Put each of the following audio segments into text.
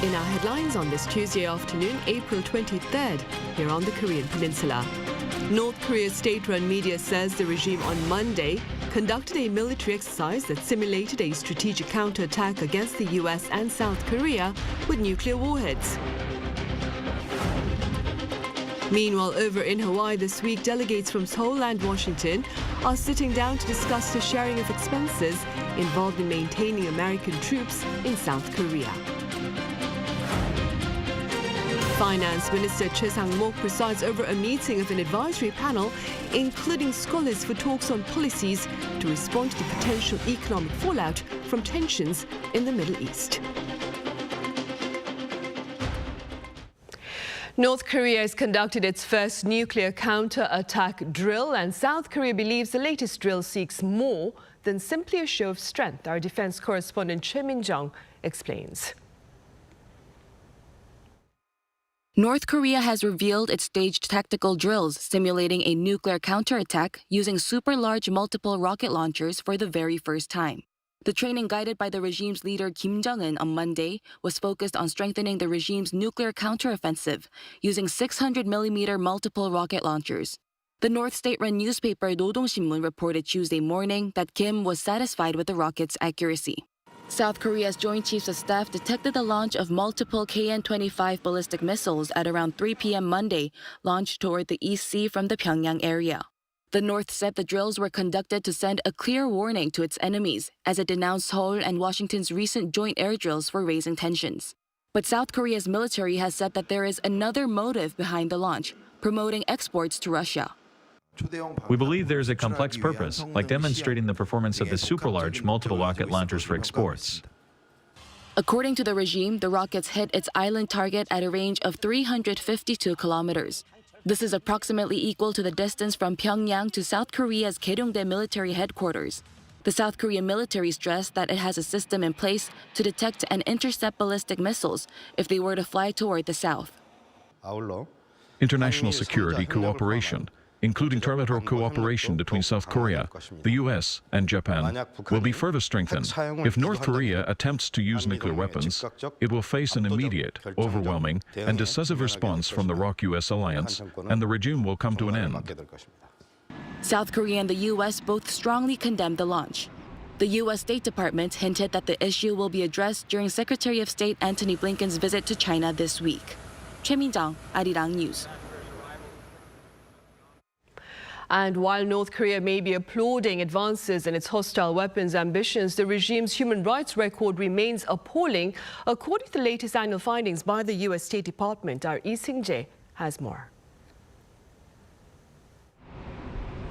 In our headlines on this Tuesday afternoon, April 23rd, here on the Korean Peninsula. North Korea's state-run media says the regime on Monday conducted a military exercise that simulated a strategic counterattack against the US and South Korea with nuclear warheads. Meanwhile, over in Hawaii this week, delegates from Seoul and Washington are sitting down to discuss the sharing of expenses involved in maintaining American troops in South Korea. Finance Minister Choi presides over a meeting of an advisory panel, including scholars for talks on policies to respond to the potential economic fallout from tensions in the Middle East. North Korea has conducted its first nuclear counter-attack drill, and South Korea believes the latest drill seeks more than simply a show of strength. Our defense correspondent Choi Min-jung explains. North Korea has revealed it staged tactical drills simulating a nuclear counterattack using super-large multiple rocket launchers for the very first time. The training, guided by the regime's leader Kim Jong-un on Monday, was focused on strengthening the regime's nuclear counteroffensive using 600mm multiple rocket launchers. The North state-run newspaper Rodong Sinmun reported Tuesday morning that Kim was satisfied with the rocket's accuracy. South Korea's Joint Chiefs of Staff detected the launch of multiple KN-25 ballistic missiles at around 3 p.m. Monday, launched toward the East Sea from the Pyongyang area. The North said the drills were conducted to send a clear warning to its enemies, as it denounced Seoul and Washington's recent joint air drills for raising tensions. But South Korea's military has said that there is another motive behind the launch, promoting exports to Russia. We believe there's a complex purpose, like demonstrating the performance of the super-large multiple rocket launchers for exports. According to the regime, the rockets hit its island target at a range of 352 kilometers. This is approximately equal to the distance from Pyongyang to South Korea's Gaeryongdae military headquarters. The South Korean military stressed that it has a system in place to detect and intercept ballistic missiles if they were to fly toward the south. International security cooperation, including trilateral cooperation between South Korea, the US, and Japan, will be further strengthened. If North Korea attempts to use nuclear weapons, it will face an immediate, overwhelming, and decisive response from the ROK-US alliance, and the regime will come to an end. South Korea and the US both strongly condemned the launch. The US State Department hinted that the issue will be addressed during Secretary of State Antony Blinken's visit to China this week. Choi Min-jung, Arirang News. And while North Korea may be applauding advances in its hostile weapons ambitions, the regime's human rights record remains appalling, according to the latest annual findings by the U.S. State Department. Our Lee Seung-jae has more.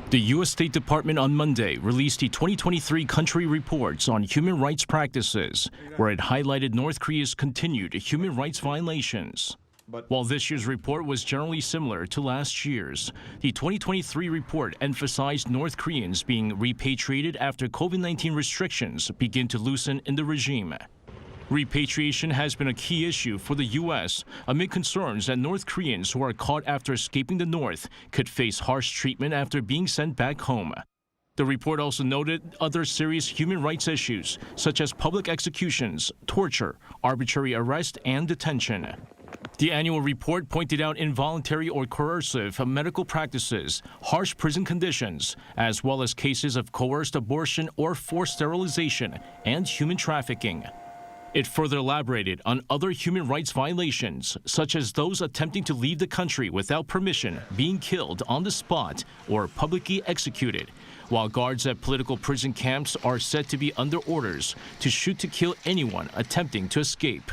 The U.S. State Department on Monday released the 2023 country reports on human rights practices, where it highlighted North Korea's continued human rights violations. While this year's report was generally similar to last year's, the 2023 report emphasized North Koreans being repatriated after COVID-19 restrictions begin to loosen in the regime. Repatriation has been a key issue for the U.S. amid concerns that North Koreans who are caught after escaping the North could face harsh treatment after being sent back home. The report also noted other serious human rights issues, such as public executions, torture, arbitrary arrest, and detention. The annual report pointed out involuntary or coercive medical practices, harsh prison conditions, as well as cases of coerced abortion or forced sterilization and human trafficking. It further elaborated on other human rights violations, such as those attempting to leave the country without permission, being killed on the spot, or publicly executed, while guards at political prison camps are said to be under orders to shoot to kill anyone attempting to escape.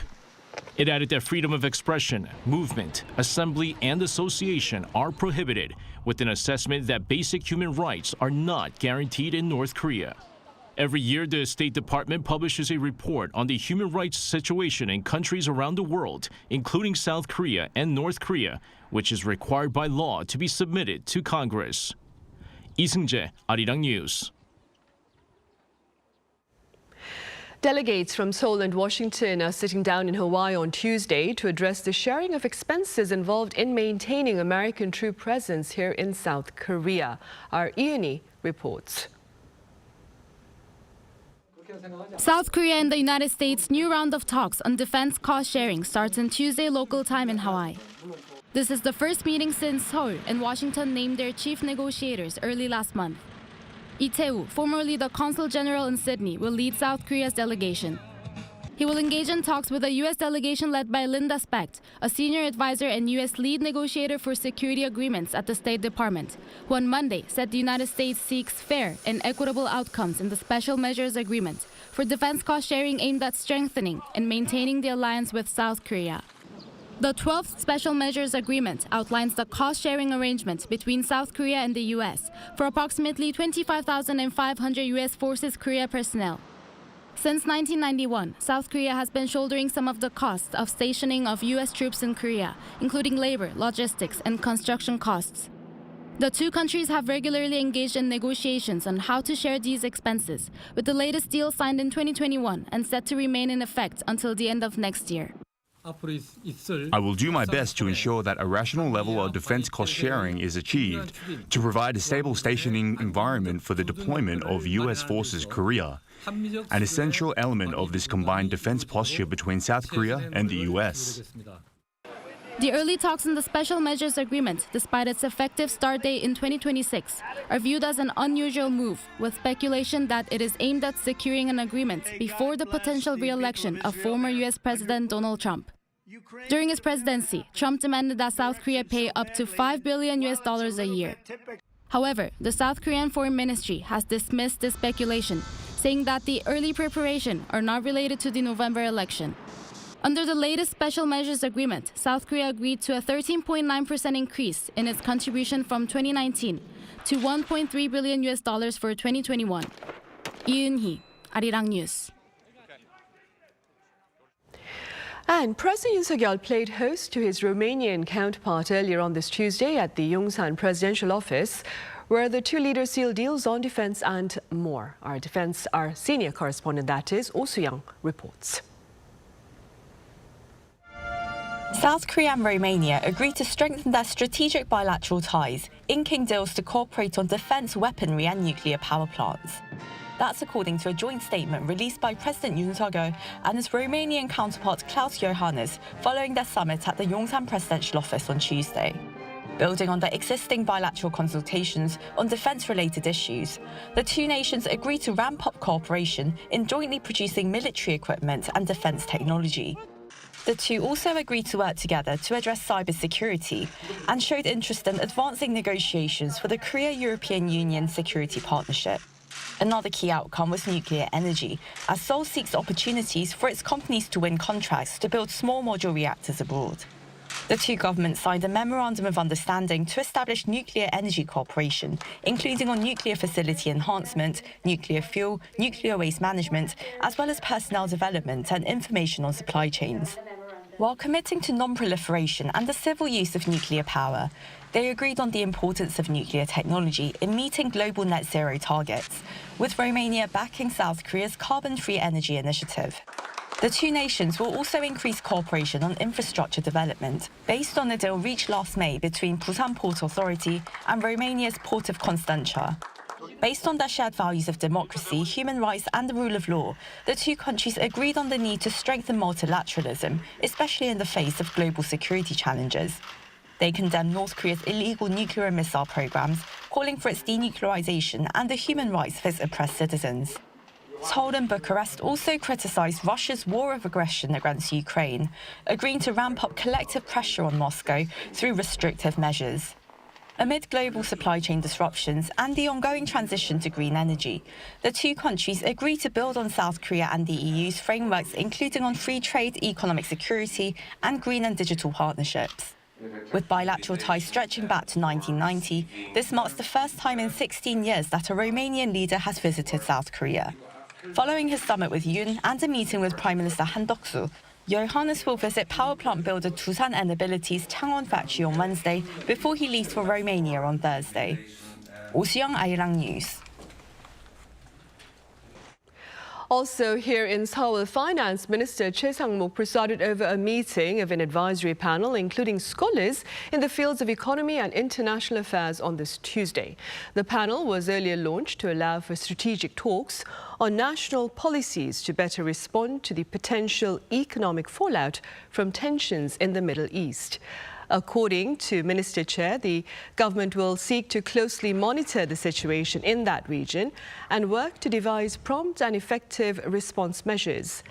It added that freedom of expression, movement, assembly, and association are prohibited, with an assessment that basic human rights are not guaranteed in North Korea. Every year, the State Department publishes a report on the human rights situation in countries around the world, including South Korea and North Korea, which is required by law to be submitted to Congress. Lee Seung-jae, Arirang News. Delegates from Seoul and Washington are sitting down in Hawaii on Tuesday to address the sharing of expenses involved in maintaining American troop presence here in South Korea. Our Iani reports. South Korea and the United States' new round of talks on defense cost sharing starts on Tuesday local time in Hawaii. This is the first meeting since Seoul and Washington named their chief negotiators early last month. Lee Tae-woo, formerly the Consul General in Sydney, will lead South Korea's delegation. He will engage in talks with a U.S. delegation led by Linda Specht, a senior advisor and U.S. lead negotiator for security agreements at the State Department, who on Monday said the United States seeks fair and equitable outcomes in the Special Measures Agreement for defense cost sharing aimed at strengthening and maintaining the alliance with South Korea. The 12th Special Measures Agreement outlines the cost-sharing arrangement between South Korea and the U.S. for approximately 25,500 U.S. Forces Korea personnel. Since 1991, South Korea has been shouldering some of the costs of stationing of U.S. troops in Korea, including labor, logistics, and construction costs. The two countries have regularly engaged in negotiations on how to share these expenses, with the latest deal signed in 2021 and set to remain in effect until the end of next year. I will do my best to ensure that a rational level of defense cost sharing is achieved to provide a stable stationing environment for the deployment of U.S. forces Korea, an essential element of this combined defense posture between South Korea and the U.S. The early talks on the Special Measures Agreement, despite its effective start date in 2026, are viewed as an unusual move, with speculation that it is aimed at securing an agreement before the potential re-election of former U.S. President Donald Trump. During his presidency, Trump demanded that South Korea pay up to $5 billion a year. However, the South Korean Foreign Ministry has dismissed this speculation, saying that the early preparations are not related to the November election. Under the latest Special Measures Agreement, South Korea agreed to a 13.9% increase in its contribution from 2019 to $1.3 billion for 2021. Lee Eun-hee, Arirang News. And President Yoon Suk-yeol played host to his Romanian counterpart earlier on this Tuesday at the Yongsan presidential office, where the two leaders sealed deals on defense and more. Our senior correspondent, that is, Oh Soo-young, reports. South Korea and Romania agreed to strengthen their strategic bilateral ties, inking deals to cooperate on defense weaponry and nuclear power plants. That's according to a joint statement released by President Yoon Suk-yeol and his Romanian counterpart Klaus Iohannis following their summit at the Yongsan presidential office on Tuesday. Building on their existing bilateral consultations on defense-related issues, the two nations agreed to ramp up cooperation in jointly producing military equipment and defense technology. The two also agreed to work together to address cybersecurity and showed interest in advancing negotiations for the Korea-European Union Security Partnership. Another key outcome was nuclear energy, as Seoul seeks opportunities for its companies to win contracts to build small modular reactors abroad. The two governments signed a memorandum of understanding to establish nuclear energy cooperation, including on nuclear facility enhancement, nuclear fuel, nuclear waste management, as well as personnel development and information on supply chains. While committing to non-proliferation and the civil use of nuclear power, they agreed on the importance of nuclear technology in meeting global net zero targets, with Romania backing South Korea's carbon-free energy initiative. The two nations will also increase cooperation on infrastructure development, based on a deal reached last May between Busan Port Authority and Romania's Port of Constanța. Based on their shared values of democracy, human rights and the rule of law, the two countries agreed on the need to strengthen multilateralism, especially in the face of global security challenges. They condemned North Korea's illegal nuclear and missile programs, calling for its denuclearization and the human rights of its oppressed citizens. Seoul and Bucharest also criticized Russia's war of aggression against Ukraine, agreeing to ramp up collective pressure on Moscow through restrictive measures. Amid global supply chain disruptions and the ongoing transition to green energy, the two countries agreed to build on South Korea and the EU's frameworks, including on free trade, economic security, and green and digital partnerships. With bilateral ties stretching back to 1990, this marks the first time in 16 years that a Romanian leader has visited South Korea. Following his summit with Yoon and a meeting with Prime Minister Han Duck-soo, Iohannis will visit power plant builder Doosan Enerbility's Changwon factory on Wednesday before he leaves for Romania on Thursday. Oh Soo-young, Arirang News. Also here in Seoul, Finance Minister Choi presided over a meeting of an advisory panel, including scholars in the fields of economy and international affairs on this Tuesday. The panel was earlier launched to allow for strategic talks on national policies to better respond to the potential economic fallout from tensions in the Middle East. According to Minister Choi, the government will seek to closely monitor the situation in that region and work to devise prompt and effective response measures.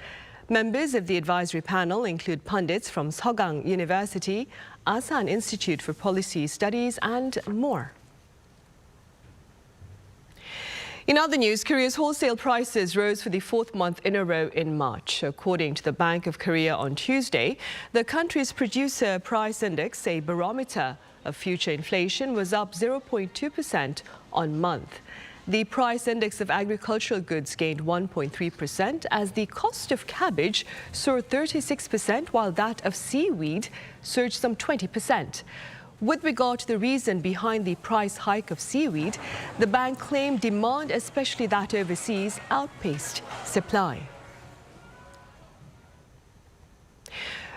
Members of the advisory panel include pundits from Seogang University, Asan Institute for Policy Studies, and more. In other news, Korea's wholesale prices rose for the fourth month in a row in March. According to the Bank of Korea on Tuesday, the country's producer price index, a barometer of future inflation, was up 0.2% on month. The price index of agricultural goods gained 1.3% as the cost of cabbage soared 36%, while that of seaweed surged some 20%. With regard to the reason behind the price hike of seaweed, the bank claimed demand, especially that overseas, outpaced supply.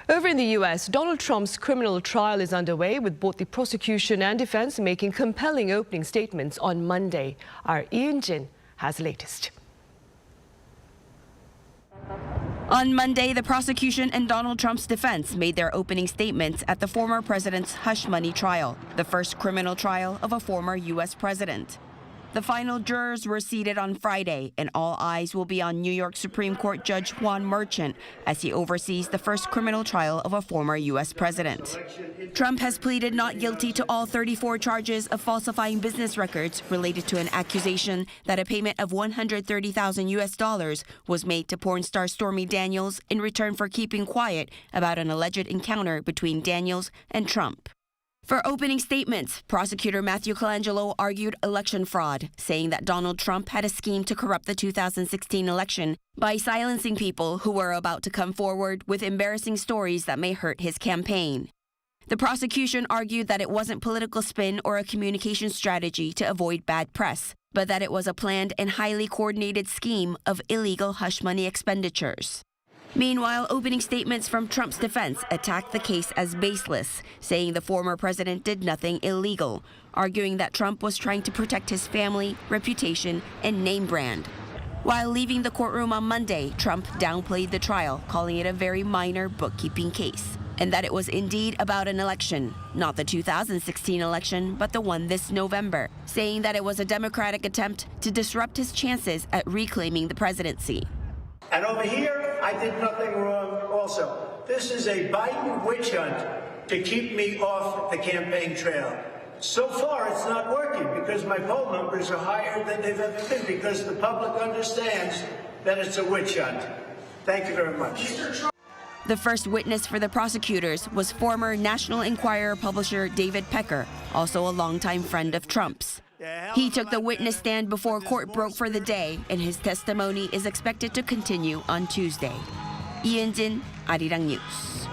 Over in the U.S., Donald Trump's criminal trial is underway, with both the prosecution and defense making compelling opening statements on Monday. Our Jong-un has the latest. On Monday, the prosecution and Donald Trump's defense made their opening statements at the former president's hush money trial, the first criminal trial of a former U.S. president. The final jurors were seated on Friday, and all eyes will be on New York Supreme Court Judge Juan Merchant as he oversees the first criminal trial of a former U.S. president. Trump has pleaded not guilty to all 34 charges of falsifying business records related to an accusation that a payment of $130,000 US was made to porn star Stormy Daniels in return for keeping quiet about an alleged encounter between Daniels and Trump. For opening statements, prosecutor Matthew Colangelo argued election fraud, saying that Donald Trump had a scheme to corrupt the 2016 election by silencing people who were about to come forward with embarrassing stories that may hurt his campaign. The prosecution argued that it wasn't political spin or a communication strategy to avoid bad press, but that it was a planned and highly coordinated scheme of illegal hush money expenditures. Meanwhile, opening statements from Trump's defense attacked the case as baseless, saying the former president did nothing illegal, arguing that Trump was trying to protect his family, reputation, and name brand. While leaving the courtroom on Monday, Trump downplayed the trial, calling it a very minor bookkeeping case, and that it was indeed about an election, not the 2016 election, but the one this November, saying that it was a Democratic attempt to disrupt his chances at reclaiming the presidency. And over here, I did nothing wrong also. This is a Biden witch hunt to keep me off the campaign trail. So far, it's not working because my poll numbers are higher than they've ever been because the public understands that it's a witch hunt. Thank you very much. The first witness for the prosecutors was former National Enquirer publisher David Pecker, also a longtime friend of Trump's. He took the witness stand before court broke for the day, and his testimony is expected to continue on Tuesday. Jong-un, Arirang News.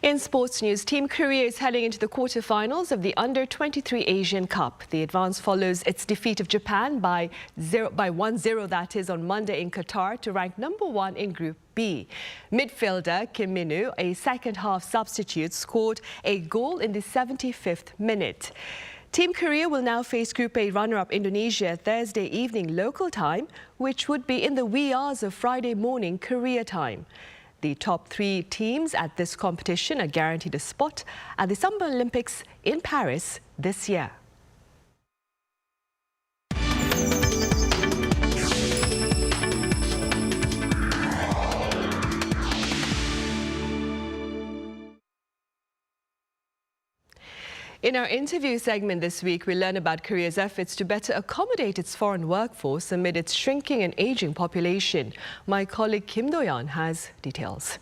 In sports news, Team Korea is heading into the quarterfinals of the Under-23 Asian Cup. The advance follows its defeat of Japan by 1-0, that is, on Monday in Qatar to rank number 1 in Group B. Midfielder Kim Min-woo, a second-half substitute, scored a goal in the 75th minute. Team Korea will now face Group A runner-up Indonesia Thursday evening local time, which would be in the wee hours of Friday morning Korea time. The top 3 teams at this competition are guaranteed a spot at the Summer Olympics in Paris this year. In our interview segment this week, we learn about Korea's efforts to better accommodate its foreign workforce amid its shrinking and aging population. My colleague Kim Do-yeon has details.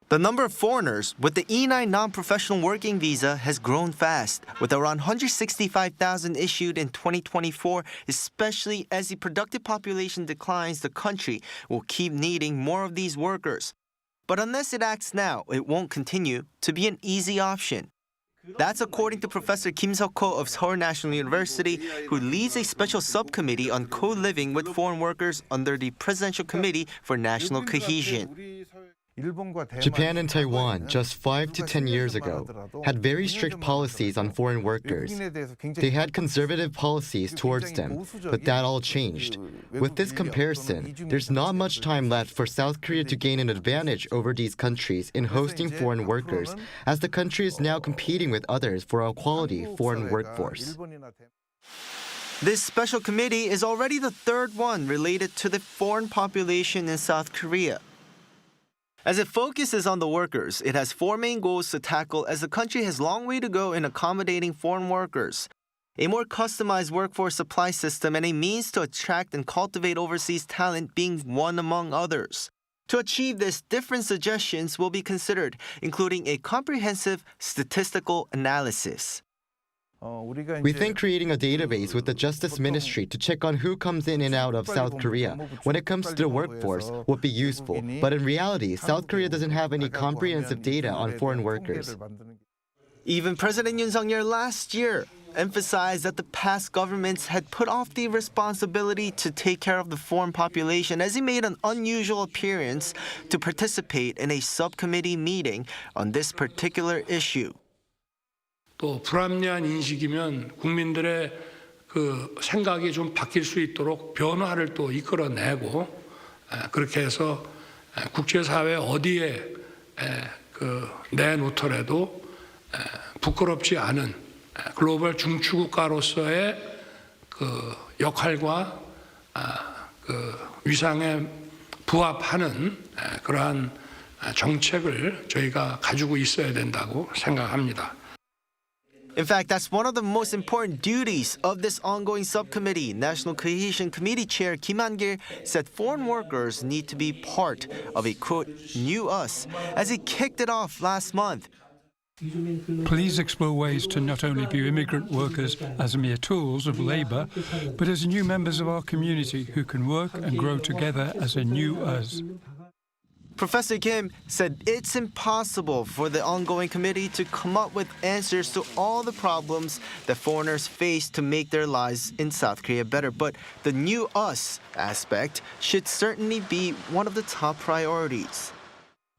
The number of foreigners with the E9 non-professional working visa has grown fast, with around 165,000 issued in 2024, especially as the productive population declines. The country will keep needing more of these workers. But unless it acts now, it won't continue to be an easy option. That's according to Professor Kim Seok-ho of Seoul National University, who leads a special subcommittee on co-living with foreign workers under the Presidential Committee for National Cohesion. Japan and Taiwan, just 5 to 10 years ago, had very strict policies on foreign workers. They had conservative policies towards them, but that all changed. With this comparison, there's not much time left for South Korea to gain an advantage over these countries in hosting foreign workers, as the country is now competing with others for a quality foreign workforce. This special committee is already the third one related to the foreign population in South Korea. As it focuses on the workers, it has four main goals to tackle as the country has a long way to go in accommodating foreign workers. A more customized workforce supply system and a means to attract and cultivate overseas talent being one among others. To achieve this, different suggestions will be considered, including a comprehensive statistical analysis. We think creating a database with the Justice Ministry to check on who comes in and out of South Korea when it comes to the workforce would be useful. But in reality, South Korea doesn't have any comprehensive data on foreign workers. Even President Yoon Suk-yeol last year emphasized that the past governments had put off the responsibility to take care of the foreign population as he made an unusual appearance to participate in a subcommittee meeting on this particular issue. 또 불합리한 인식이면 국민들의 그 생각이 좀 바뀔 수 있도록 변화를 또 이끌어내고 그렇게 해서 국제사회 어디에 그 내놓더라도 부끄럽지 않은 글로벌 중추국가로서의 그 역할과 그 위상에 부합하는 그러한 정책을 저희가 가지고 있어야 된다고 생각합니다. In fact, that's one of the most important duties of this ongoing subcommittee. National Cohesion Committee Chair Kim Han-gil said foreign workers need to be part of a, quote, new us, as he kicked it off last month. Please explore ways to not only view immigrant workers as mere tools of labour, but as new members of our community who can work and grow together as a new us. Professor Kim said it's impossible for the ongoing committee to come up with answers to all the problems that foreigners face to make their lives in South Korea better. But the new us aspect should certainly be one of the top priorities.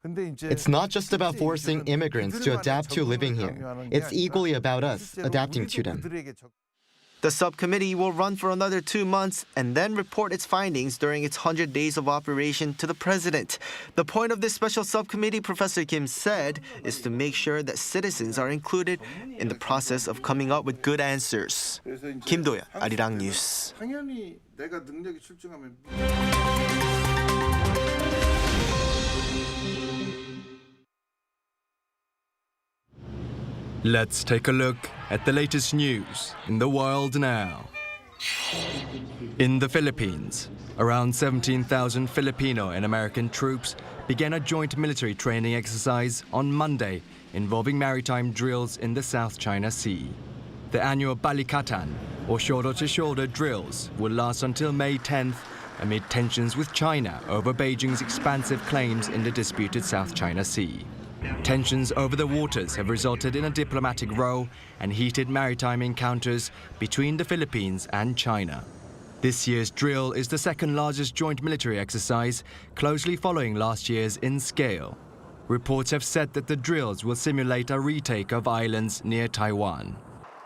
It's not just about forcing immigrants to adapt to living here. It's equally about us adapting to them. The subcommittee will run for another 2 months and then report its findings during its 100 days of operation to the president. The point of this special subcommittee, Professor Kim said, is to make sure that citizens are included in the process of coming up with good answers. Kim Do-yeon, Arirang News. Let's take a look at the latest news in the world now. In the Philippines, around 17,000 Filipino and American troops began a joint military training exercise on Monday involving maritime drills in the South China Sea. The annual Balikatan, or shoulder-to-shoulder drills, will last until May 10th amid tensions with China over Beijing's expansive claims in the disputed South China Sea. Tensions over the waters have resulted in a diplomatic row and heated maritime encounters between the Philippines and China. This year's drill is the second largest joint military exercise, closely following last year's in scale. Reports have said that the drills will simulate a retake of islands near Taiwan.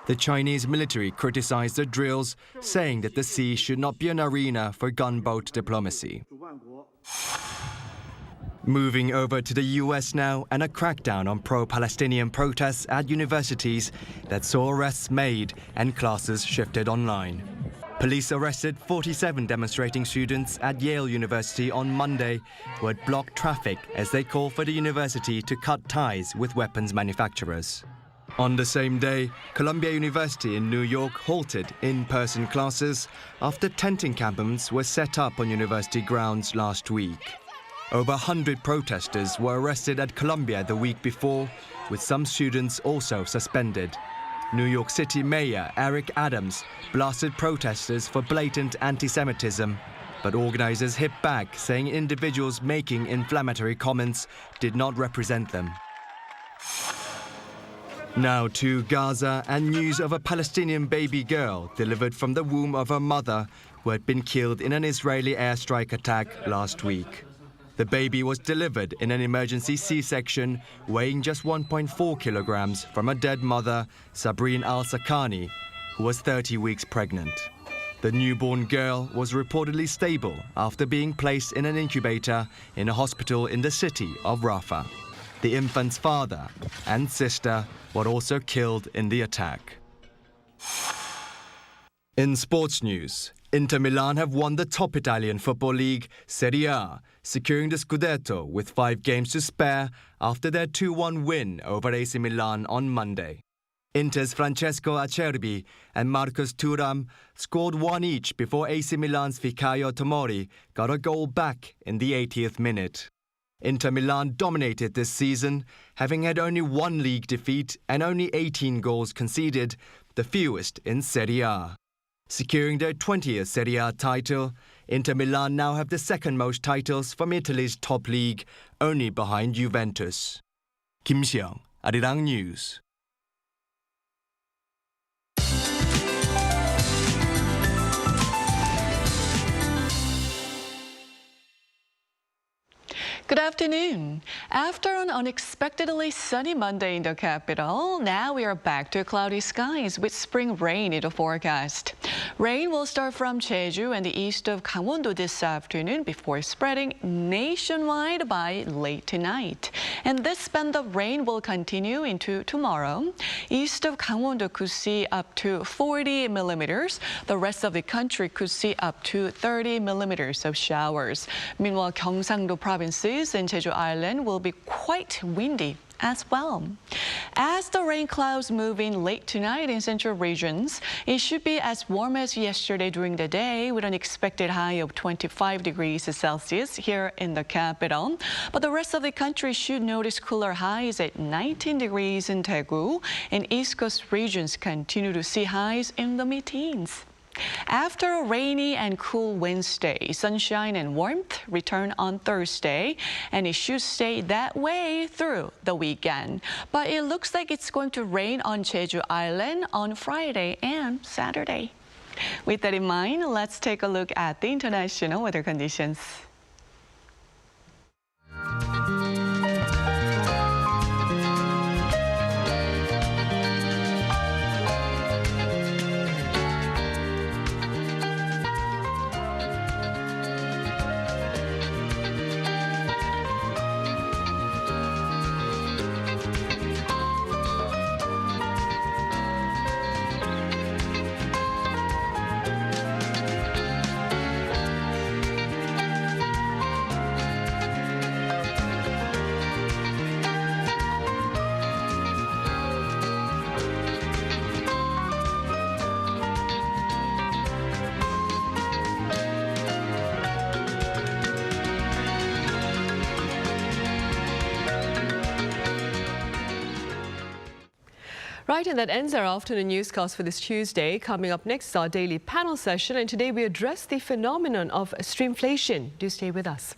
The Chinese military criticized the drills, saying that the sea should not be an arena for gunboat diplomacy. Moving over to the US now, and a crackdown on pro-Palestinian protests at universities that saw arrests made and classes shifted online. Police arrested 47 demonstrating students at Yale University on Monday who had blocked traffic as they call for the university to cut ties with weapons manufacturers. On the same day, Columbia University in New York halted in-person classes after tent encampments were set up on university grounds last week. Over 100 protesters were arrested at Columbia the week before, with some students also suspended. New York City Mayor Eric Adams blasted protesters for blatant anti-Semitism, but organizers hit back, saying individuals making inflammatory comments did not represent them. Now to Gaza and news of a Palestinian baby girl delivered from the womb of her mother who had been killed in an Israeli airstrike attack last week. The baby was delivered in an emergency C-section weighing just 1.4 kilograms from a dead mother, Sabrine al-Sakani, who was 30 weeks pregnant. The newborn girl was reportedly stable after being placed in an incubator in a hospital in the city of Rafah. The infant's father and sister were also killed in the attack. In sports news, Inter Milan have won the top Italian football league, Serie A, securing the Scudetto with 5 games to spare after their 2-1 win over AC Milan on Monday. Inter's Francesco Acerbi and Marcus Thuram scored 1 each before AC Milan's Fikayo Tomori got a goal back in the 80th minute. Inter Milan dominated this season, having had only 1 league defeat and only 18 goals conceded, the fewest in Serie A. Securing their 20th Serie A title, Inter Milan now have the second most titles from Italy's top league, only behind Juventus. Kim Seong, Arirang News. Good afternoon. After an unexpectedly sunny Monday in the capital, now we are back to cloudy skies with spring rain in the forecast. Rain will start from Jeju and the east of Gangwon-do this afternoon before spreading nationwide by late tonight. And this band of rain will continue into tomorrow. East of Gangwon-do could see up to 40 millimeters. The rest of the country could see up to 30 millimeters of showers. Meanwhile, Gyeongsang-do provinces and Jeju Island will be quite windy as well. As the rain clouds move in late tonight in central regions, it should be as warm as yesterday during the day with an expected high of 25 degrees Celsius here in the capital. But the rest of the country should notice cooler highs at 19 degrees in Daegu, and East Coast regions continue to see highs in the mid-teens. After a rainy and cool Wednesday, sunshine and warmth return on Thursday, and it should stay that way through the weekend. But it looks like it's going to rain on Jeju Island on Friday and Saturday. With that in mind, let's take a look at the international weather conditions. Right, and that ends our afternoon newscast for this Tuesday. Coming up next, our daily panel session, and today we address the phenomenon of streamflation. Do stay with us.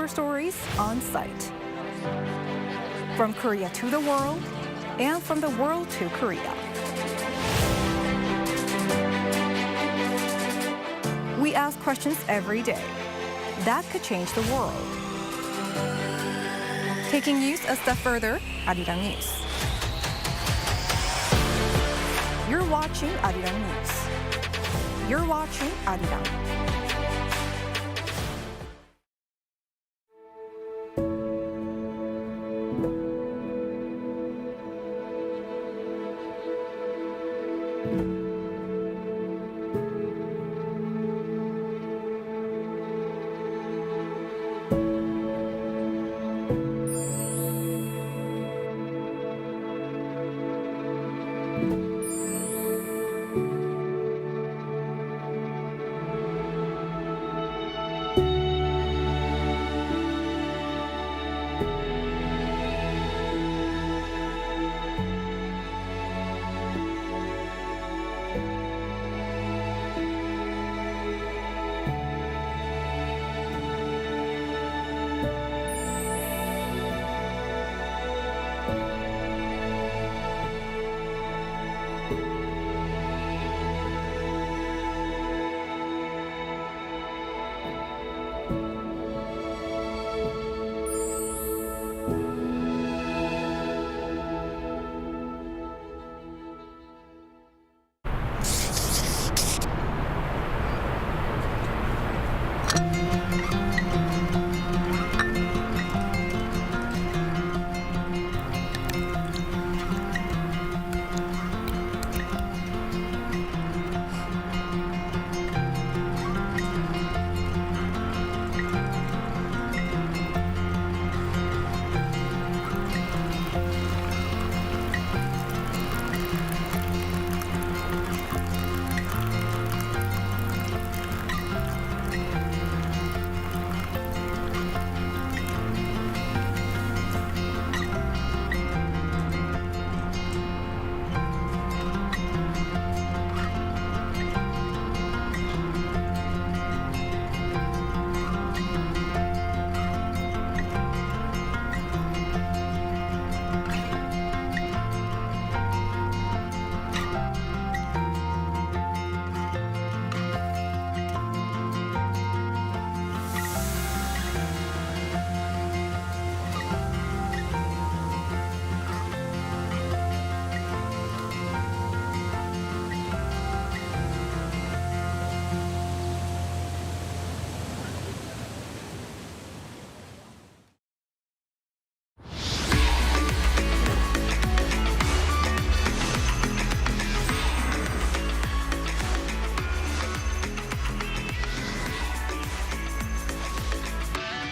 our stories on site. From Korea to the world, and from the world to Korea. We ask questions every day that could change the world. Taking news a step further, Arirang News. You're watching Arirang News. You're watching Arirang.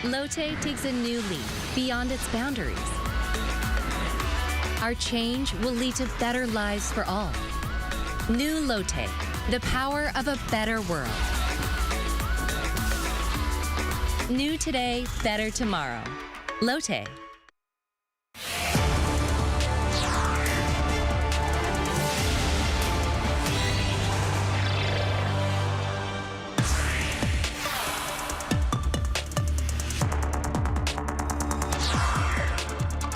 Lotte takes a new leap beyond its boundaries. Our change will lead to better lives for all. New Lotte, the power of a better world. New today, better tomorrow. Lotte.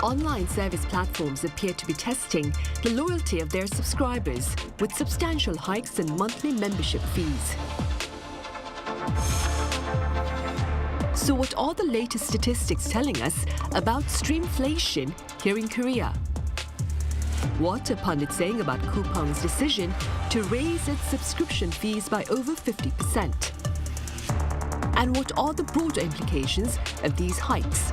Online service platforms appear to be testing the loyalty of their subscribers with substantial hikes in monthly membership fees. So what are the latest statistics telling us about streamflation here in Korea? What are pundits saying about Coupang's decision to raise its subscription fees by over 50%? And what are the broader implications of these hikes?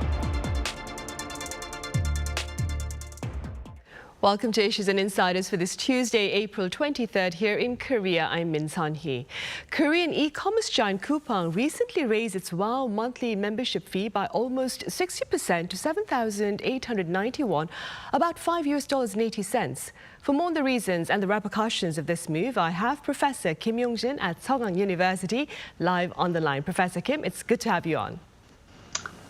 Welcome to Issues and Insiders for this Tuesday, April 23rd here in Korea. I'm Min Sun-hee. Korean e-commerce giant Coupang recently raised its WOW monthly membership fee by almost 60% to 7,890 won, about $5.80. For more on the reasons and the repercussions of this move, I have Professor Kim Yong-jin at Seogang University live on the line. Professor Kim, it's good to have you on.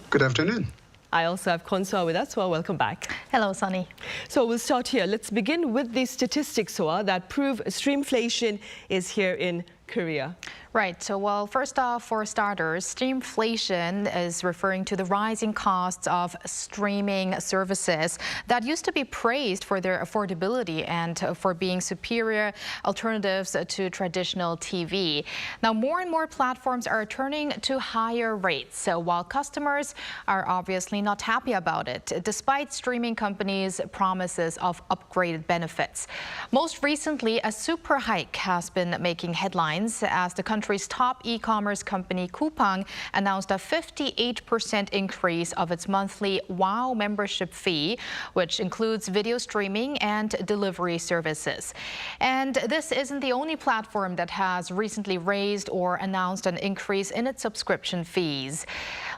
Good afternoon. I also have Kwon-soa with us. Well, welcome back. Hello, Sunny. So we'll start here. Let's begin with the statistics, Soa, that prove streamflation is here in Korea. Right. So, well, first off, for starters, Streamflation is referring to the rising costs of streaming services that used to be praised for their affordability and for being superior alternatives to traditional TV. Now, more and more platforms are turning to higher rates. So while customers are obviously not happy about it, despite streaming companies' promises of upgraded benefits. Most recently, a super hike has been making headlines as the country's top e-commerce company Coupang announced a 58% increase of its monthly WOW membership fee, which includes video streaming and delivery services. And this isn't the only platform that has recently raised or announced an increase in its subscription fees.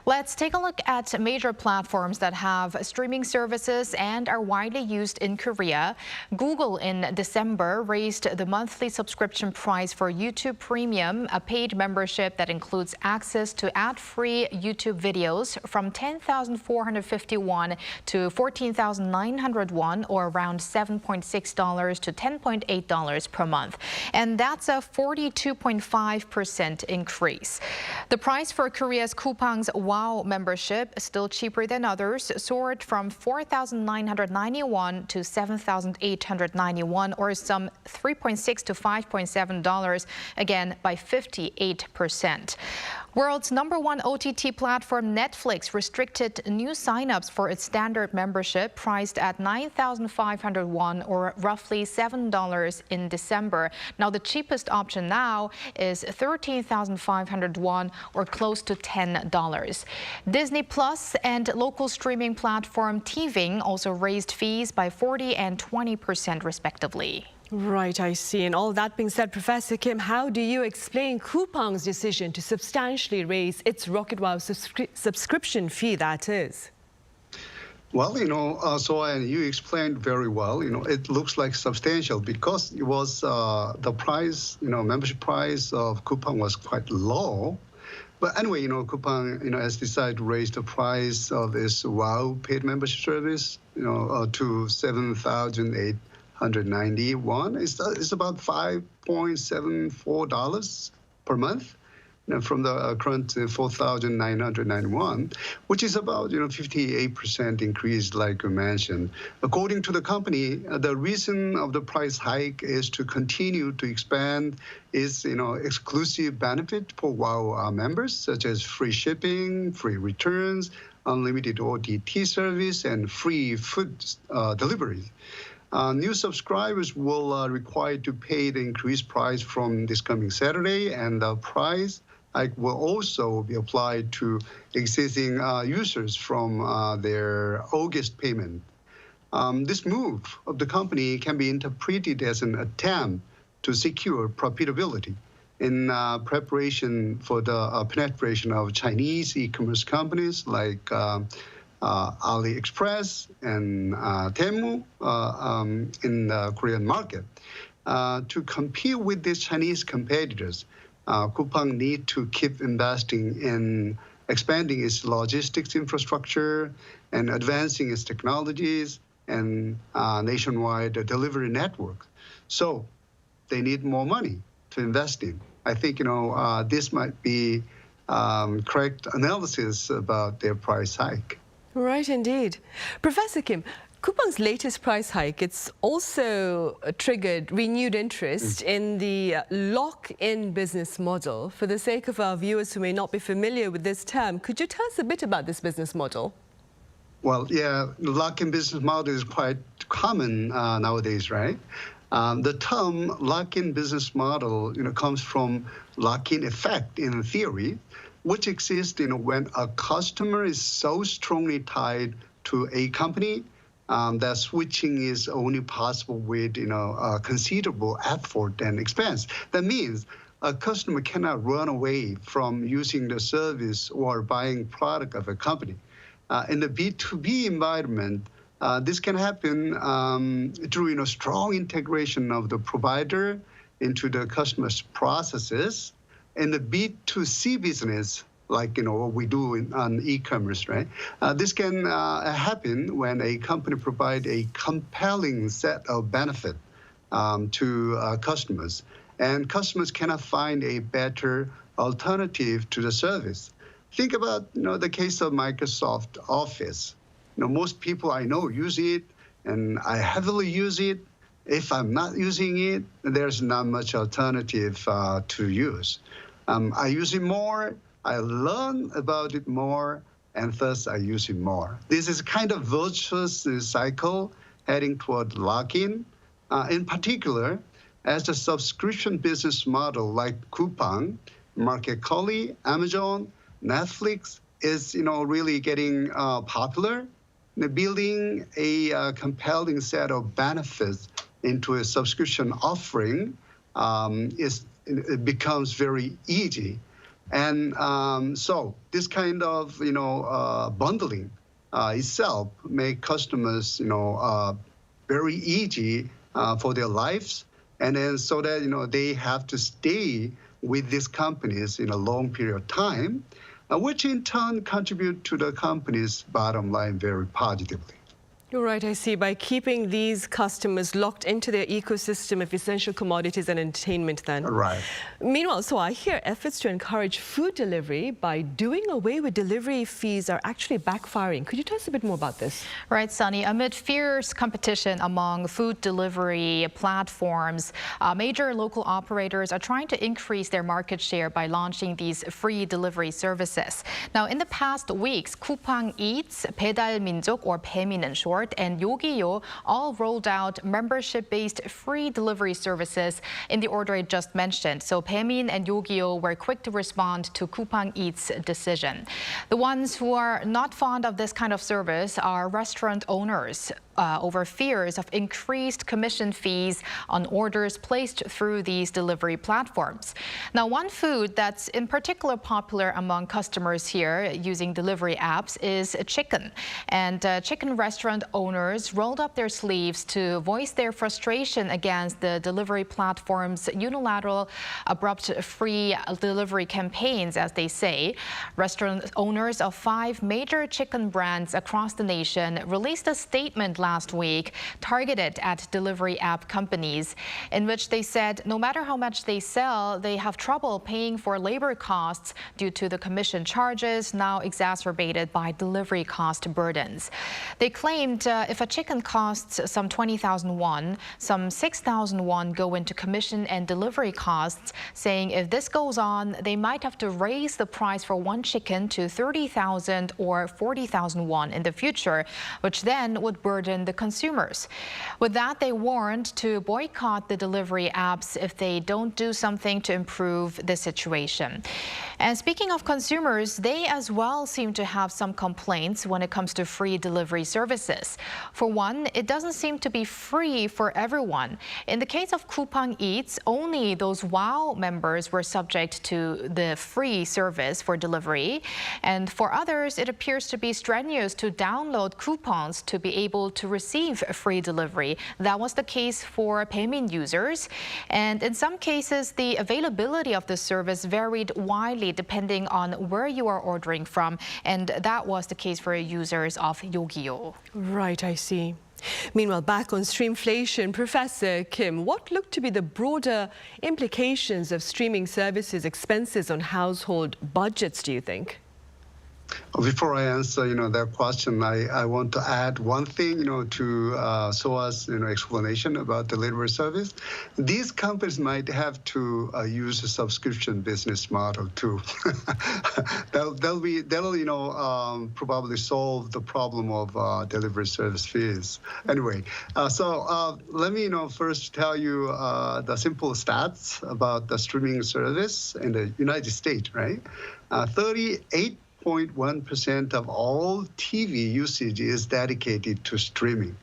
Let's take a look at major platforms that have streaming services and are widely used in Korea. Google in December raised the monthly subscription price for YouTube Premium, a paid membership that includes access to ad-free YouTube videos, from 10,450 won to 14,900 won, or around $7.6 to $10.8 per month. And that's a 42.5% increase. The price for Korea's Coupang's WOW membership, still cheaper than others, soared from 4,991 to 7,891, or some $3.6 to $5.7, again by 58%. World's #1 OTT platform Netflix restricted new signups for its standard membership, priced at 9,500 won, or roughly $7 in December. Now, the cheapest option now is 13,500 won, or close to $10. Disney Plus and local streaming platform TVing also raised fees by 40% and 20% respectively. Right, I see. And all that being said, Professor Kim, how do you explain Coupang's decision to substantially raise its Rocket WOW subscription fee, that is? Well, so you explained very well. It looks like substantial because it was the price, membership price of Coupang was quite low. But anyway, Coupang, has decided to raise the price of this WOW paid membership service, to 7,891. It's about $5.74 per month, from the current 4,991, which is about 58% increase, like you mentioned. According to the company, the reason of the price hike is to continue to expand its exclusive benefit for WOW members, such as free shipping, free returns, unlimited OTT service, and free food delivery. New subscribers will require to pay the increased price from this coming Saturday, and the price hike will also be applied to existing users from their August payment. This move of the company can be interpreted as an attempt to secure profitability in preparation for the penetration of Chinese e-commerce companies like AliExpress and Temu in the Korean market. To compete with these Chinese competitors, Coupang need to keep investing in expanding its logistics infrastructure and advancing its technologies and nationwide delivery network. So they need more money to invest in. I think, this might be correct analysis about their price hike. Right, indeed. Professor Kim, Coupang's latest price hike, it's also triggered renewed interest in the lock-in business model. For the sake of our viewers who may not be familiar with this term, could you tell us a bit about this business model? Well, yeah, the lock-in business model is quite common nowadays, right? The term lock-in business model, comes from lock-in effect in theory, which exists, when a customer is so strongly tied to a company that switching is only possible with, a considerable effort and expense. That means a customer cannot run away from using the service or buying product of a company. In the B2B environment, this can happen through, strong integration of the provider into the customer's processes. In the B2C business, like what we do on e-commerce, right? This can happen when a company provides a compelling set of benefit to customers, and customers cannot find a better alternative to the service. Think about the case of Microsoft Office. Most people I know use it, and I heavily use it. If I'm not using it, there's not much alternative to use. I use it more, I learn about it more, and thus I use it more. This is kind of virtuous cycle heading toward lock-in. In particular, as a subscription business model like Coupang, Marketplace, Amazon, Netflix is really getting popular. Building a compelling set of benefits into a subscription offering it becomes very easy. And so this kind of bundling itself make customers very easy for their lives, and then so that they have to stay with these companies in a long period of time, which in turn contribute to the company's bottom line very positively. You're right, I see. By keeping these customers locked into their ecosystem of essential commodities and entertainment then. Right. Meanwhile, so I hear efforts to encourage food delivery by doing away with delivery fees are actually backfiring. Could you tell us a bit more about this? Right, Sunny. Amid fierce competition among food delivery platforms, major local operators are trying to increase their market share by launching these free delivery services. Now, in the past weeks, Coupang Eats, 배달민족 or 배민 in short, and Yogiyo all rolled out membership-based free delivery services in the order I just mentioned. So Baemin and Yogiyo were quick to respond to Coupang Eats' decision. The ones who are not fond of this kind of service are restaurant owners over fears of increased commission fees on orders placed through these delivery platforms. Now, one food that's in particular popular among customers here using delivery apps is chicken. And chicken restaurant owners rolled up their sleeves to voice their frustration against the delivery platform's unilateral, abrupt free delivery campaigns, as they say. Restaurant owners of 5 major chicken brands across the nation released a statement last week targeted at delivery app companies, in which they said no matter how much they sell, they have trouble paying for labor costs due to the commission charges now exacerbated by delivery cost burdens. They claimed if a chicken costs some 20,000 won, some 6,000 won go into commission and delivery costs, saying if this goes on, they might have to raise the price for one chicken to 30,000 or 40,000 won in the future, which then would burden the consumers. With that, they warned to boycott the delivery apps if they don't do something to improve the situation. And speaking of consumers, they as well seem to have some complaints when it comes to free delivery services. For one, it doesn't seem to be free for everyone. In the case of Coupang Eats, only those WOW members were subject to the free service for delivery. And for others, it appears to be strenuous to download coupons to be able to receive free delivery. That was the case for Baemin users. And in some cases, the availability of the service varied widely depending on where you are ordering from. And that was the case for users of Yogiyo. Right, I see. Meanwhile, back on streamflation, Professor Kim, what look to be the broader implications of streaming services expenses on household budgets, do you think? Before I answer, that question, I want to add one thing, to Soa's, explanation about delivery service. These companies might have to use a subscription business model too. That'll probably solve the problem of delivery service fees. Anyway, so let me, first tell you the simple stats about the streaming service in the United States, right? 38.1% of all TV usage is dedicated to streaming.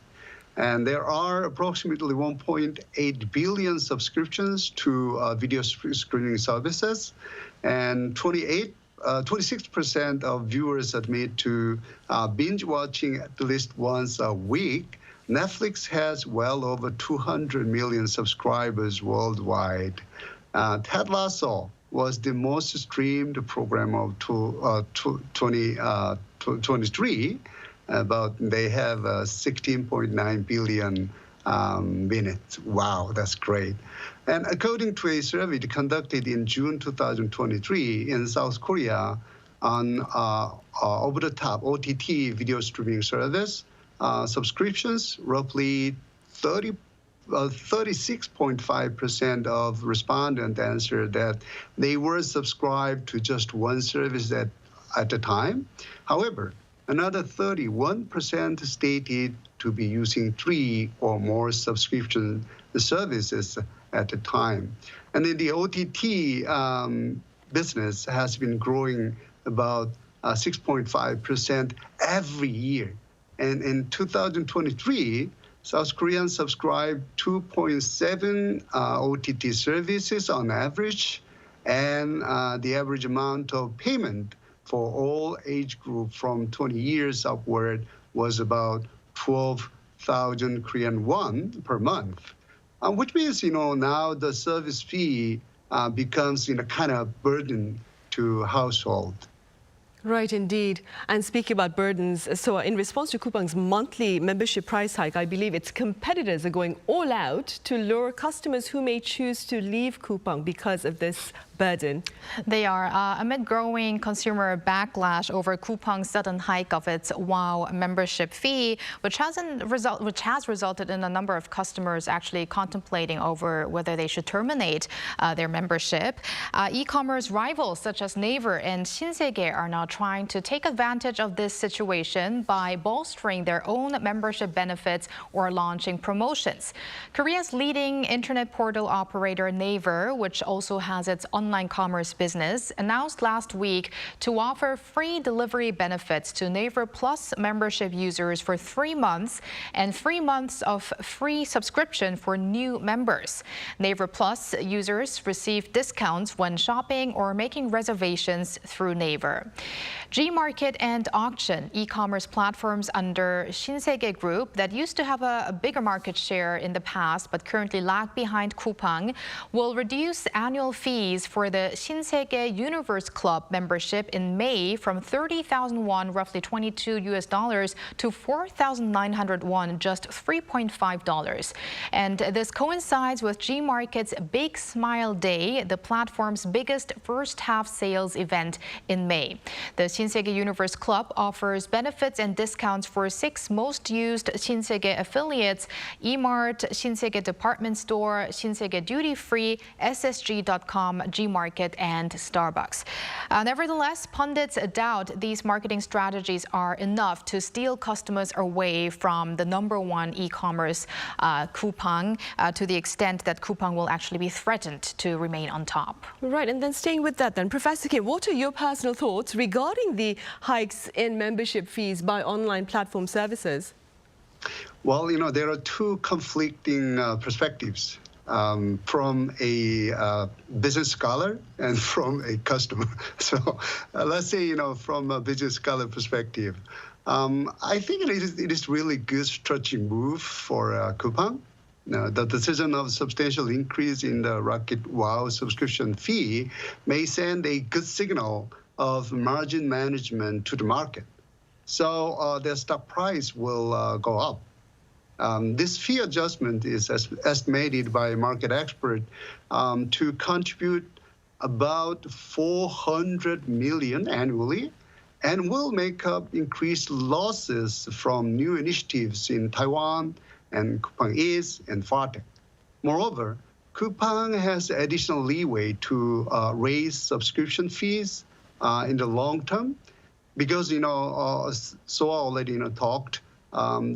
And there are approximately 1.8 billion subscriptions to video streaming services, and 26% of viewers admit to binge watching at least once a week. Netflix has well over 200 million subscribers worldwide. Ted Lasso was the most streamed program of 2023. They have 16.9 billion minutes. Wow, that's great. And according to a survey conducted in June 2023 in South Korea on over-the-top OTT video streaming service, subscriptions, roughly 36.5% of respondents answered that they were subscribed to just one service at a time. However, another 31% stated to be using 3 or more subscription services at a time. And then the OTT business has been growing about 6.5% every year. And in 2023, South Koreans subscribed 2.7 OTT services on average, and the average amount of payment for all age group from 20 years upward was about 12,000 Korean won per month, which means, now the service fee becomes, kind of burden to household. Right, indeed. And speaking about burdens, so in response to Coupang's monthly membership price hike, I believe its competitors are going all out to lure customers who may choose to leave Coupang because of this burden. They are amid growing consumer backlash over Coupang's sudden hike of its WOW membership fee, which has resulted in a number of customers actually contemplating over whether they should terminate their membership. E-commerce rivals such as Naver and Shinsegae are now trying to take advantage of this situation by bolstering their own membership benefits or launching promotions. Korea's leading internet portal operator Naver, which also has its online commerce business, announced last week to offer free delivery benefits to Naver Plus membership users for 3 months and 3 months of free subscription for new members. Naver Plus users receive discounts when shopping or making reservations through Naver. Gmarket and Auction, e-commerce platforms under Shinsegae Group that used to have a bigger market share in the past but currently lag behind Coupang, will reduce annual fees for the Shinsegae Universe Club membership in May from 30,000 won, roughly $22 to 4,900 won, just $3.5. And this coincides with Gmarket's Big Smile Day, the platform's biggest first-half sales event in May. The Shinsegae Universe Club offers benefits and discounts for 6 most used Shinsegae affiliates: eMart, Shinsegae Department Store, Shinsegae Duty Free, SSG.com, Gmarket, and Starbucks. Nevertheless, pundits doubt these marketing strategies are enough to steal customers away from the #1 e-commerce, Coupang, to the extent that Coupang will actually be threatened to remain on top. Right, and then staying with that then, Professor Kim, what are your personal thoughts regarding the hikes in membership fees by online platform services? Well, there are 2 conflicting perspectives. From a business scholar and from a customer. So let's say, from a business scholar perspective, I think it is really good strategic move for Coupang. The decision of substantial increase in the Rocket WOW subscription fee may send a good signal of margin management to the market. So their stock price will go up. This fee adjustment is estimated by a market expert to contribute about 400 million annually and will make up increased losses from new initiatives in Taiwan and Coupang Eats and Fartech. Moreover, Coupang has additional leeway to raise subscription fees in the long term because, So already talked.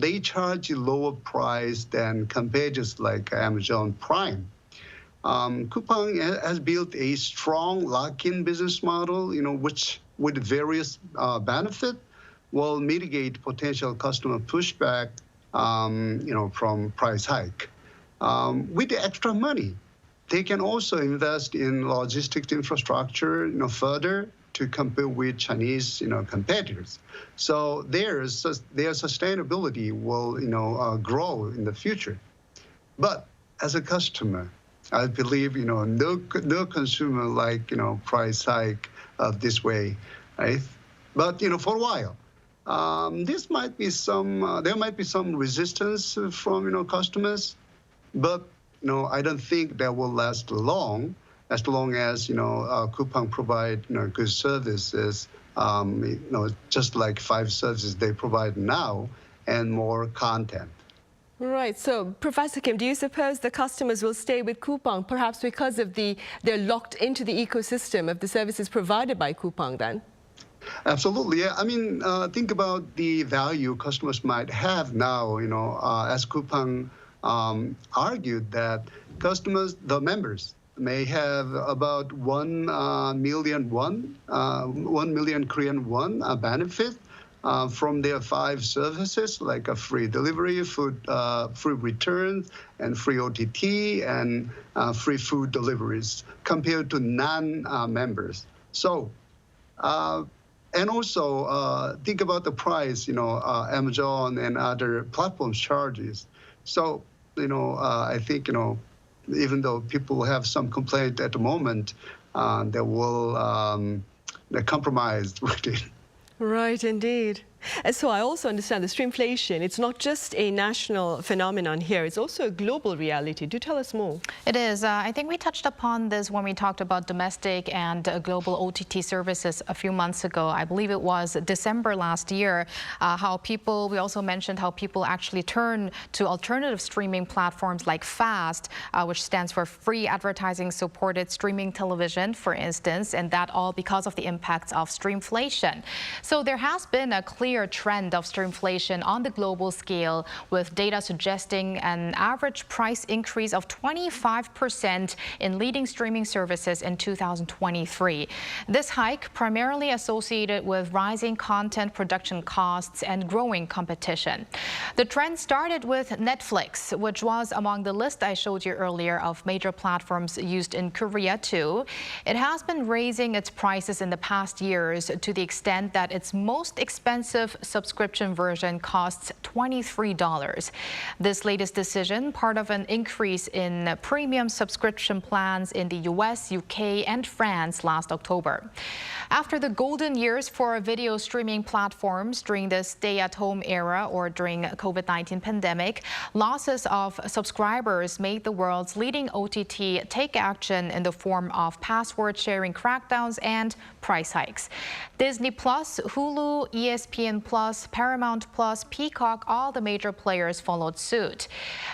They charge a lower price than competitors like Amazon Prime. Coupang has built a strong lock-in business model, which with various benefits will mitigate potential customer pushback, from price hike. With the extra money, they can also invest in logistics infrastructure, further to compete with Chinese, competitors. So their sustainability will, grow in the future. But as a customer, I believe, no consumer like, price hike this way, right? But, for a while, this might be some, there might be some resistance from, customers, but, I don't think that will last long as, Coupang provide, good services, just like 5 services they provide now and more content. Right. So, Professor Kim, do you suppose the customers will stay with Coupang, perhaps because of they're locked into the ecosystem of the services provided by Coupang then? Absolutely. Yeah. I mean, think about the value customers might have now, as Coupang argued that customers, the members, may have about 1 million Korean won benefit from their 5 services, like a free delivery, free returns, and free OTT, and free food deliveries, compared to non-members. So, and also think about the price, Amazon and other platforms charges. So, I think, even though people have some complaint at the moment, they will compromise with it. Right, indeed. And so I also understand the streamflation, it's not just a national phenomenon here, it's also a global reality. Do tell us more. It is. I think we touched upon this when we talked about domestic and global OTT services a few months ago. I believe it was December last year, we also mentioned how people actually turn to alternative streaming platforms like FAST, which stands for Free Advertising Supported Streaming Television, for instance, and that all because of the impacts of streamflation. So there has been a clear trend of streamflation on the global scale, with data suggesting an average price increase of 25% in leading streaming services in 2023. This hike primarily associated with rising content production costs and growing competition. The trend started with Netflix, which was among the list I showed you earlier of major platforms used in Korea too. It has been raising its prices in the past years to the extent that its most expensive subscription version costs $23. This latest decision, part of an increase in premium subscription plans in the US, UK, and France last October. After the golden years for video streaming platforms during the stay-at-home era or during COVID-19 pandemic, losses of subscribers made the world's leading OTT take action in the form of password-sharing crackdowns and price hikes. Disney+, Hulu, ESPN+, Paramount+, Peacock, all the major players followed suit.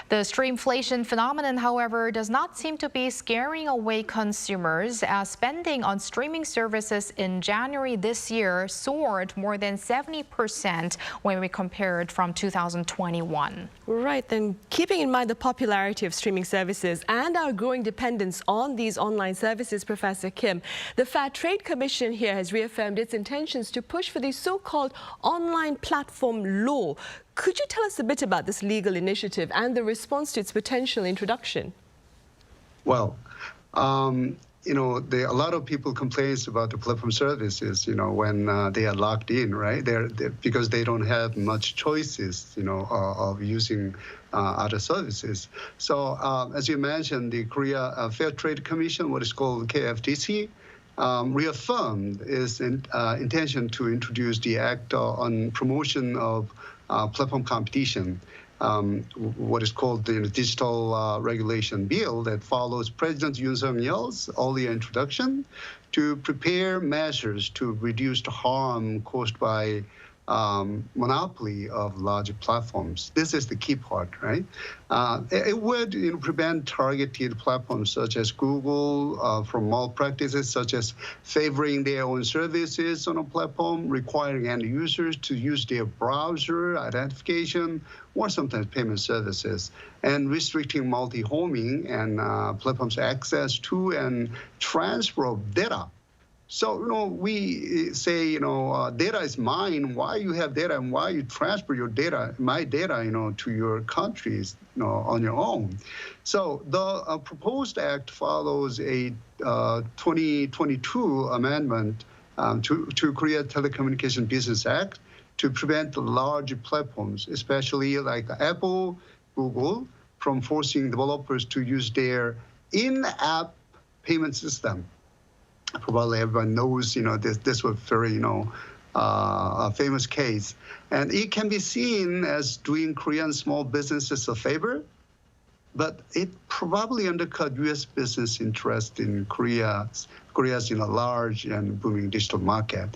The streamflation phenomenon, however, does not seem to be scaring away consumers, as spending on streaming services in January this year soared more than 70% when we compared from 2021. Right, then keeping in mind the popularity of streaming services and our growing dependence on these online services, Professor Kim, the Fair Trade Commission here has reaffirmed its intentions to push for the so-called online platform law. Could you tell us a bit about this legal initiative and the response to its potential introduction? Well, a lot of people complain about the platform services, when they are locked in, right? Because they don't have much choices, of using other services. So, as you mentioned, the Korea Fair Trade Commission, what is called KFTC, reaffirmed its intention to introduce the Act on Promotion of Platform Competition, what is called the Digital Regulation Bill, that follows President Yoon Suk-yeol's earlier introduction to prepare measures to reduce the harm caused by monopoly of large platforms. This is the key part, right? It would prevent targeted platforms such as Google from malpractices such as favoring their own services on a platform, requiring end users to use their browser identification or sometimes payment services, and restricting multi-homing and platforms' access to and transfer of data. So, we say, data is mine. Why you have data and why you transfer your data, my data, to your countries, on your own. So the proposed act follows a 2022 amendment to Korea Telecommunication Business Act to prevent large platforms, especially like Apple, Google, from forcing developers to use their in-app payment system. Probably everyone knows, this was very, a famous case. And it can be seen as doing Korean small businesses a favor, but it probably undercut U.S. business interest in Korea's large and booming digital market.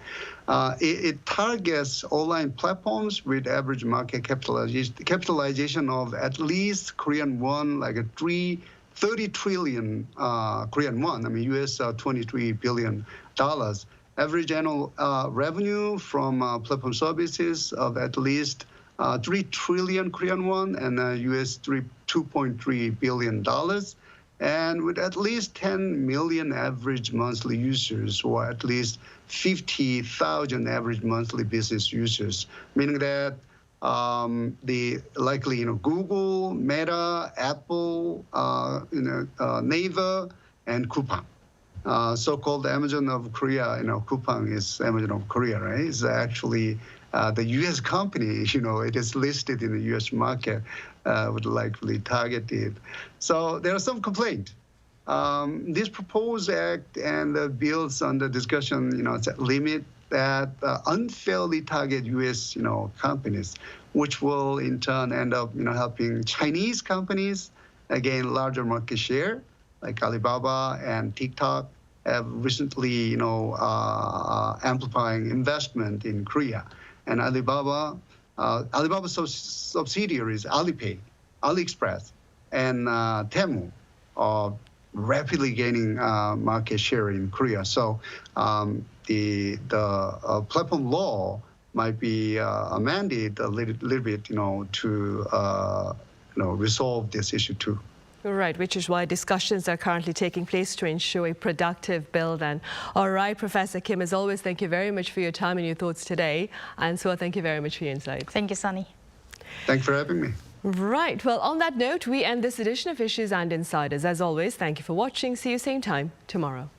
It targets online platforms with average market capitalization of at least Korean won, like a 30 trillion Korean won, US $23 billion. Average annual revenue from platform services of at least 3 trillion Korean won and US $2.3 billion. And with at least 10 million average monthly users, or at least 50,000 average monthly business users, meaning that the likely Google, Meta, Apple, Naver, and Coupang. So-called Amazon of Korea, Coupang is Amazon of Korea, right? It's actually the U.S. company, it is listed in the U.S. market, would likely target it. So there are some complaints. This proposed act and bills under discussion, limit that unfairly target U.S. companies, which will in turn end up helping Chinese companies gain larger market share, like Alibaba and TikTok have recently amplifying investment in Korea, and Alibaba's subsidiaries Alipay, AliExpress, and Temu are rapidly gaining market share in Korea. So the platform law might be amended a little bit, to resolve this issue too. Right, which is why discussions are currently taking place to ensure a productive bill then. All right, Professor Kim, as always, thank you very much for your time and your thoughts today. And so thank you very much for your insights. Thank you, Sunny. Thanks for having me. Right, well, on that note, we end this edition of Issues and Insiders. As always, thank you for watching. See you same time tomorrow.